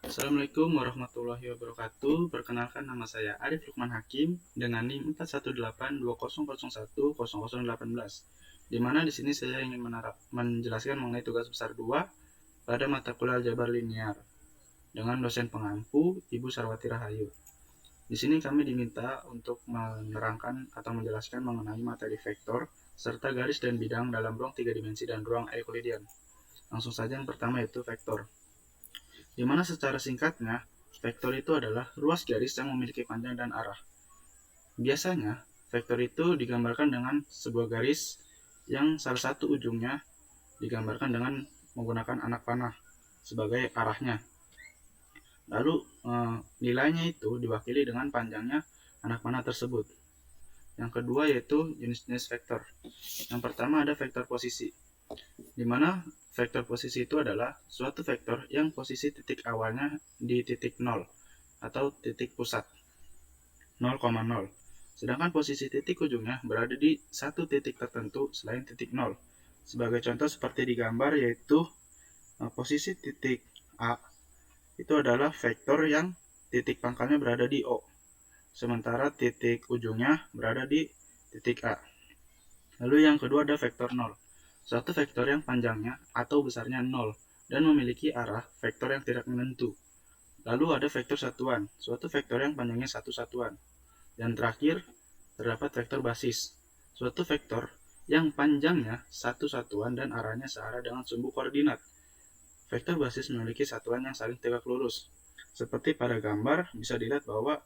Assalamualaikum warahmatullahi wabarakatuh. Perkenalkan, nama saya Arif Lukman Hakim dengan NIM 41820010018, di mana di sini saya ingin menjelaskan mengenai tugas besar 2 pada mata kuliah aljabar linear dengan dosen pengampu Ibu Sarwati Rahayu. Di sini kami diminta untuk menerangkan atau menjelaskan mengenai materi vektor serta garis dan bidang dalam ruang 3 dimensi dan ruang Euclidean. Langsung saja, yang pertama yaitu vektor, di mana secara singkatnya, vektor itu adalah ruas garis yang memiliki panjang dan arah. Biasanya, vektor itu digambarkan dengan sebuah garis yang salah satu ujungnya digambarkan dengan menggunakan anak panah sebagai arahnya. Lalu nilainya itu diwakili dengan panjangnya anak panah tersebut. Yang kedua yaitu jenis-jenis vektor. Yang pertama ada vektor posisi, di mana vektor posisi itu adalah suatu vektor yang posisi titik awalnya di titik 0 atau titik pusat 0,0, sedangkan posisi titik ujungnya berada di satu titik tertentu selain titik 0. Sebagai contoh seperti di gambar, yaitu posisi titik A itu adalah vektor yang titik pangkalnya berada di O, sementara titik ujungnya berada di titik A. Lalu yang kedua ada vektor 0, suatu vektor yang panjangnya atau besarnya 0 dan memiliki arah vektor yang tidak menentu. Lalu ada vektor satuan, suatu vektor yang panjangnya satu satuan. Dan terakhir, terdapat vektor basis, suatu vektor yang panjangnya satu satuan dan arahnya searah dengan sumbu koordinat. Vektor basis memiliki satuan yang saling tegak lurus. Seperti pada gambar, bisa dilihat bahwa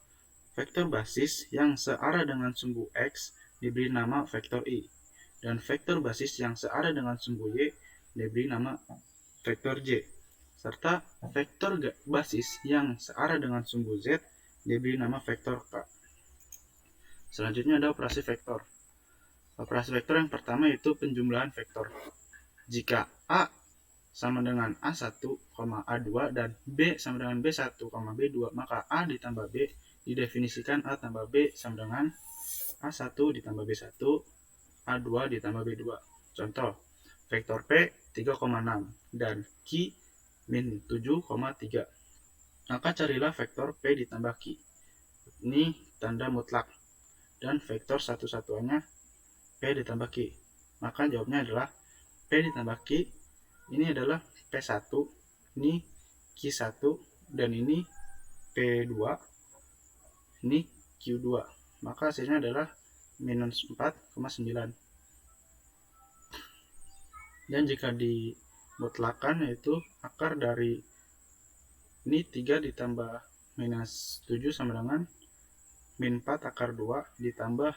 vektor basis yang searah dengan sumbu X diberi nama vektor I, dan vektor basis yang searah dengan sumbu Y diberi nama vektor J, serta vektor basis yang searah dengan sumbu Z diberi nama vektor K. Selanjutnya ada operasi vektor. Operasi vektor yang pertama yaitu penjumlahan vektor. Jika A sama dengan A1, A2 dan B sama dengan B1, B2, maka A ditambah B didefinisikan A tambah B sama dengan A1 ditambah B1, A2 ditambah B2. Contoh, vektor P 3,6 dan Q min 7,3. Maka carilah vektor P ditambah Q. Ini tanda mutlak. Dan vektor satu-satuannya P ditambah Q. Maka jawabnya adalah P ditambah Q. Ini adalah P1, ini Q1, dan ini P2, ini Q2. Maka hasilnya adalah minus 4,9. Dan jika dimutlakan, yaitu akar dari ini 3 ditambah minus 7 sama dengan min 4 akar 2 ditambah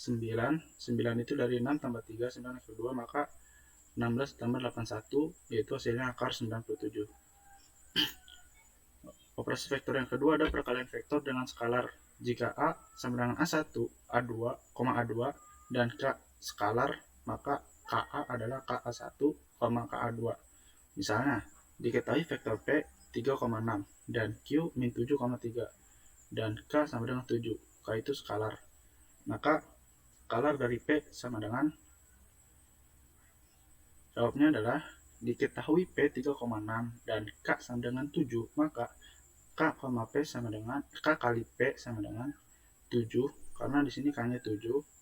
9. 9 itu dari 6 tambah 3, 9 akar 2, maka 16 tambah 81, yaitu hasilnya akar 97. Operasi vektor yang kedua ada perkalian vektor dengan skalar. Jika A sama dengan A1, A2, A2, dan K skalar, maka KA adalah KA1, KA2. Misalnya, diketahui vektor P 3,6 dan Q min 7,3 dan K sama dengan 7. K itu skalar. Maka skalar dari P sama dengan, jawabnya adalah diketahui P 3,6 dan K sama dengan 7, maka K, P sama dengan K kali P sama dengan 7, karena di sini K-nya 7,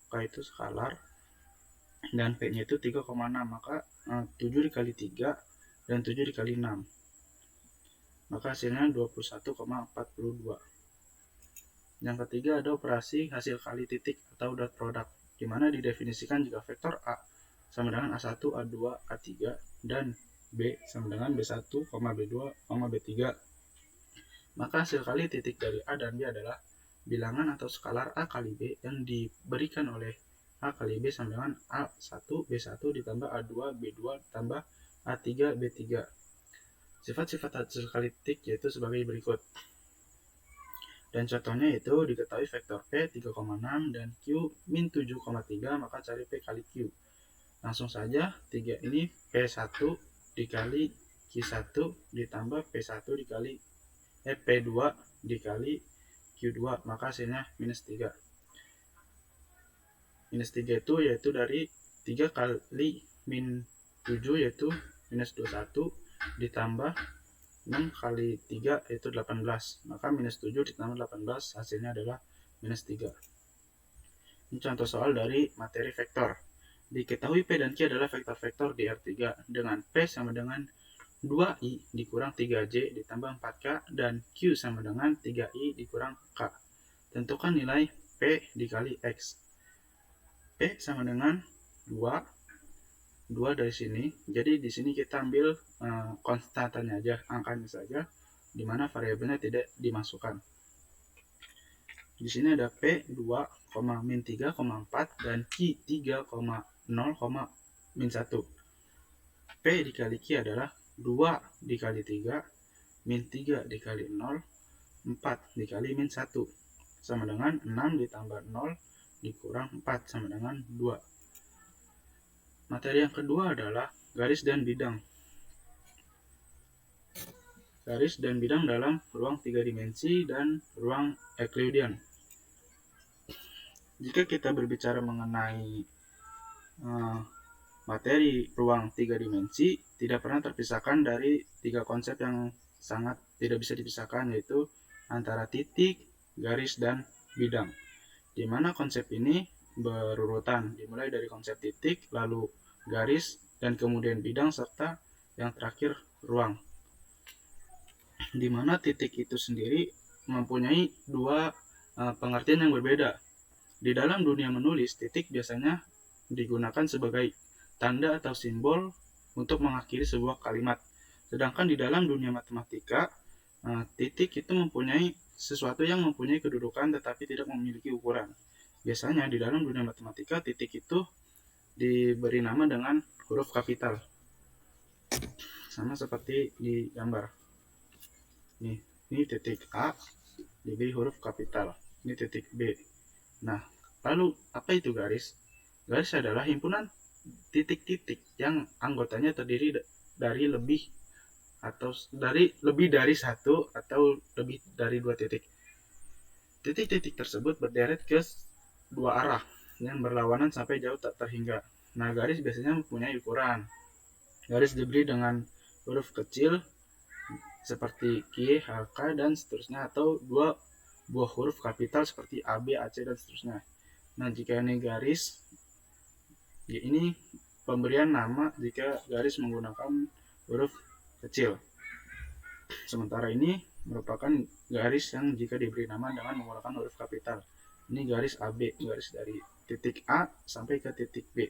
K itu skalar, dan P-nya itu 3,6, maka 7 dikali 3 dan 7 dikali 6. Maka hasilnya 21,42. Yang ketiga ada operasi hasil kali titik atau dot product, di mana didefinisikan jika vektor A sama dengan A1, A2, A3, dan B sama dengan B1, B2, B3. Maka hasil kali titik dari A dan B adalah bilangan atau skalar A kali B yang diberikan oleh A kali B sama dengan A1, B1 ditambah A2, B2 ditambah A3, B3. Sifat-sifat hasil kali titik yaitu sebagai berikut. Dan contohnya itu diketahui vektor P 3,6 dan Q min 7,3, maka cari P kali Q. Langsung saja, 3 ini P1 dikali Q1 ditambah P1 dikali P2 dikali Q2, maka hasilnya minus 3. Minus 3 itu yaitu dari 3 kali min 7 yaitu minus 21 ditambah 6 kali 3 yaitu 18. Maka minus 7 ditambah 18 hasilnya adalah minus 3. Ini contoh soal dari materi vektor. Diketahui P dan Q adalah vektor-vektor di R3 dengan P sama dengan 2I dikurang 3J ditambah 4K dan Q sama dengan 3I dikurang K. Tentukan nilai P dikali X. P sama dengan 2 dari sini. Jadi di sini kita ambil konstantanya aja, angkanya saja, di mana variabelnya tidak dimasukkan. Di sini ada P 2, min 3, 4 dan Q 3, 0, min 1. P dikali Q adalah 2 dikali 3, min 3 dikali 0, 4 dikali min 1. Sama dengan 6 ditambah 0 dikurang 4 sama dengan 2. Materi yang kedua adalah garis dan bidang. Garis dan bidang dalam ruang 3 dimensi dan ruang Euclidean. Jika kita berbicara mengenai materi ruang 3 dimensi, tidak pernah terpisahkan dari 3 konsep yang sangat tidak bisa dipisahkan, yaitu antara titik, garis, dan bidang. Di mana konsep ini berurutan, dimulai dari konsep titik, lalu garis, dan kemudian bidang, serta yang terakhir ruang. Di mana titik itu sendiri mempunyai dua pengertian yang berbeda. Di dalam dunia menulis, titik biasanya digunakan sebagai tanda atau simbol untuk mengakhiri sebuah kalimat. Sedangkan di dalam dunia matematika, titik itu mempunyai sesuatu yang mempunyai kedudukan tetapi tidak memiliki ukuran. Biasanya di dalam dunia matematika, titik itu diberi nama dengan huruf kapital. Sama seperti di gambar. Ini titik A diberi huruf kapital. Ini titik B. Nah, lalu apa itu garis? Garis adalah himpunan titik-titik yang anggotanya terdiri dari lebih dari satu atau lebih dari 2 titik. Titik-titik tersebut berderet ke 2 arah yang berlawanan sampai jauh tak terhingga. Nah, garis biasanya mempunyai ukuran. Garis diberi dengan huruf kecil seperti Q, H, K, dan seterusnya, atau 2 buah huruf kapital seperti A, B, A, C, dan seterusnya. Nah, jika ini garis, ya ini pemberian nama jika garis menggunakan huruf kecil. Sementara ini merupakan garis yang jika diberi nama dengan menggunakan huruf kapital. Ini garis AB, garis dari titik A sampai ke titik B.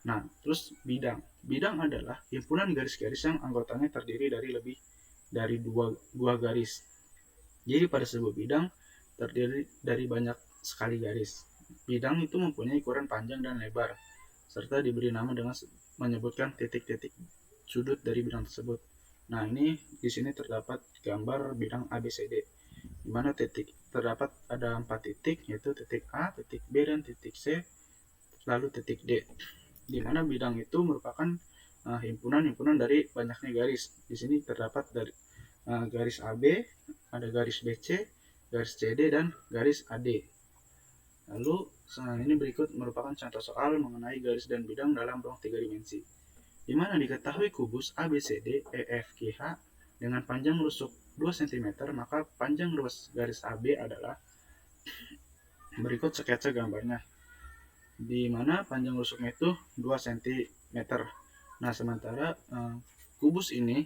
Nah, terus bidang. Bidang adalah himpunan garis-garis yang anggotanya terdiri dari lebih dari dua garis. Jadi pada sebuah bidang terdiri dari banyak sekali garis. Bidang itu mempunyai ukuran panjang dan lebar, serta diberi nama dengan menyebutkan titik-titik sudut dari bidang tersebut. Nah, ini di sini terdapat gambar bidang ABCD, di mana titik terdapat ada 4 titik, yaitu titik A, titik B, dan titik C, lalu titik D. Di mana bidang itu merupakan himpunan-himpunan dari banyaknya garis. Di sini terdapat dari garis AB, ada garis BC, garis CD, dan garis AD. Lalu, ini berikut merupakan contoh soal mengenai garis dan bidang dalam ruang 3 dimensi. Di mana diketahui kubus ABCD, EFGH dengan panjang rusuk 2 cm, maka panjang ruas garis AB adalah berikut sketsa gambarnya. Di mana panjang rusuknya itu 2 cm. Nah, sementara kubus ini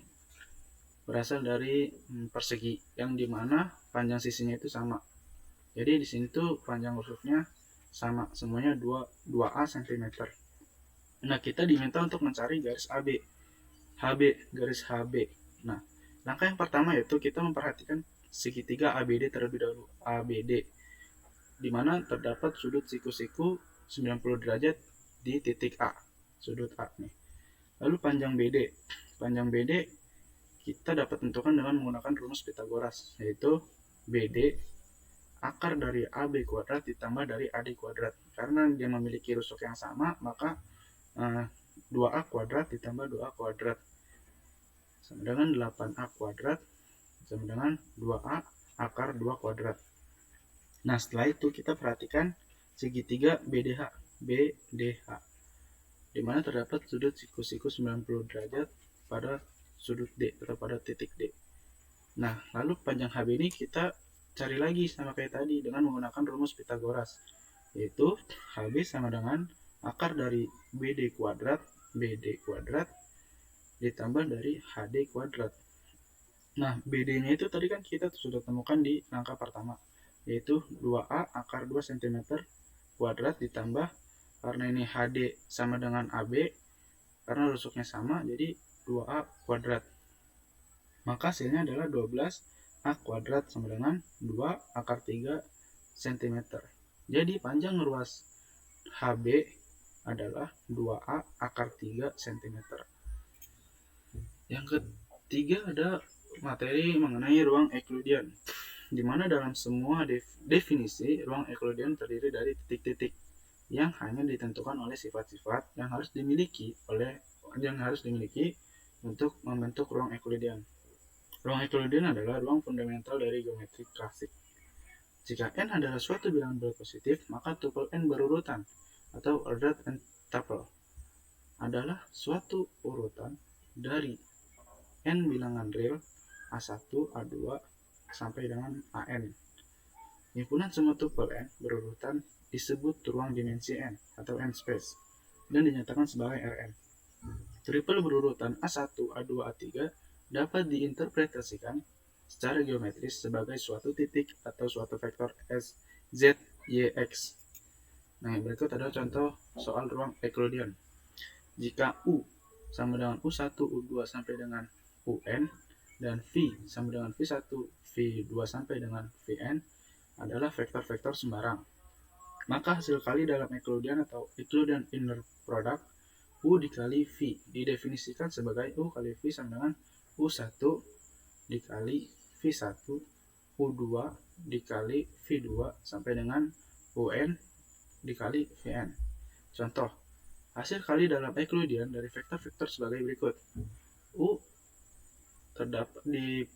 berasal dari persegi yang dimana panjang sisinya itu sama. Jadi di sini tuh panjang rusuknya sama, semuanya 2A cm. Nah, kita diminta untuk mencari garis AB, HB, garis HB. Nah, langkah yang pertama yaitu kita memperhatikan segitiga ABD terlebih dahulu, ABD, di mana terdapat sudut siku-siku 90 derajat di titik A, sudut A nih. Lalu panjang BD. Panjang BD kita dapat tentukan dengan menggunakan rumus Pitagoras, yaitu BD akar dari AB kuadrat ditambah dari AD kuadrat. Karena dia memiliki rusuk yang sama, maka 2A kuadrat ditambah 2A kuadrat sama dengan 8A kuadrat sama dengan 2A akar 2 kuadrat. Nah, setelah itu kita perhatikan segitiga BDH, di mana terdapat sudut siku-siku 90 derajat pada sudut D atau pada titik D. Nah, lalu panjang HB ini kita cari lagi sama kayak tadi dengan menggunakan rumus Pythagoras, yaitu HB sama dengan akar dari BD kuadrat ditambah dari HD kuadrat. Nah, BD-nya itu tadi kan kita sudah temukan di langkah pertama, yaitu 2A akar 2 cm kuadrat ditambah, karena ini HD sama dengan AB, karena rusuknya sama, jadi 2A kuadrat. Maka hasilnya adalah 12A kuadrat sama dengan 2 akar 3 cm. Jadi panjang ruas HB adalah 2A akar 3 cm. Yang ketiga ada materi mengenai ruang Euclidean, di mana dalam semua definisi ruang Euclidean terdiri dari titik-titik yang hanya ditentukan oleh sifat-sifat yang harus dimiliki untuk membentuk ruang Euclidean. Ruang Euclidean adalah ruang fundamental dari geometri klasik. Jika n adalah suatu bilangan positif, maka tuple n berurutan atau ordered n tuple adalah suatu urutan dari n bilangan real A1, A2 sampai dengan AN. Himpunan semua tuple n berurutan disebut ruang dimensi n atau n space dan dinyatakan sebagai Rn. Triple berurutan A1, A2, A3 dapat diinterpretasikan secara geometris sebagai suatu titik atau suatu vektor S, Z, Y, X. Nah, berikut adalah contoh soal ruang Euclidean. Jika U sama dengan U1, U2 sampai dengan UN, dan V sama dengan V1, V2 sampai dengan Vn adalah vektor-vektor sembarang, maka hasil kali dalam Euclidean atau Euclidean inner product U dikali V didefinisikan sebagai U kali V sama dengan U1 dikali V1, U2 dikali V2 sampai dengan UN dikali Vn. Contoh, hasil kali dalam Euclidean dari vektor-vektor sebagai berikut.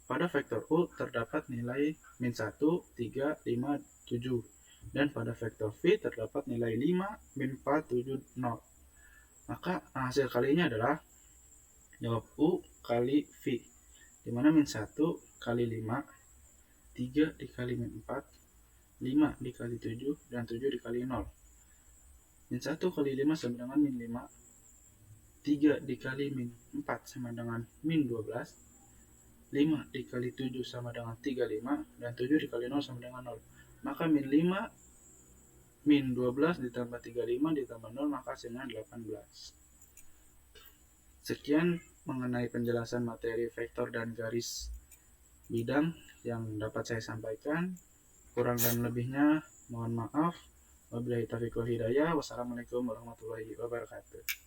Pada vektor U terdapat nilai min 1, 3, 5, 7. Dan pada vektor V terdapat nilai 5, min 4, 7, 0. Maka hasil kalinya adalah jawab U kali V, dimana min 1 kali 5, 3 dikali min 4, 5 dikali 7, dan 7 dikali 0. Min 1 kali 5 sama dengan min 5, 3 dikali min 4 sama dengan min 12, 5 dikali 7 sama dengan 35, dan 7 dikali 0 sama dengan 0. Maka min 5, min 12 ditambah 35 ditambah 0, maka hasilnya 18. Sekian mengenai penjelasan materi vektor dan garis bidang yang dapat saya sampaikan. Kurang dan lebihnya mohon maaf. Wabillahi taufiq wal hidayah. Wassalamualaikum warahmatullahi wabarakatuh.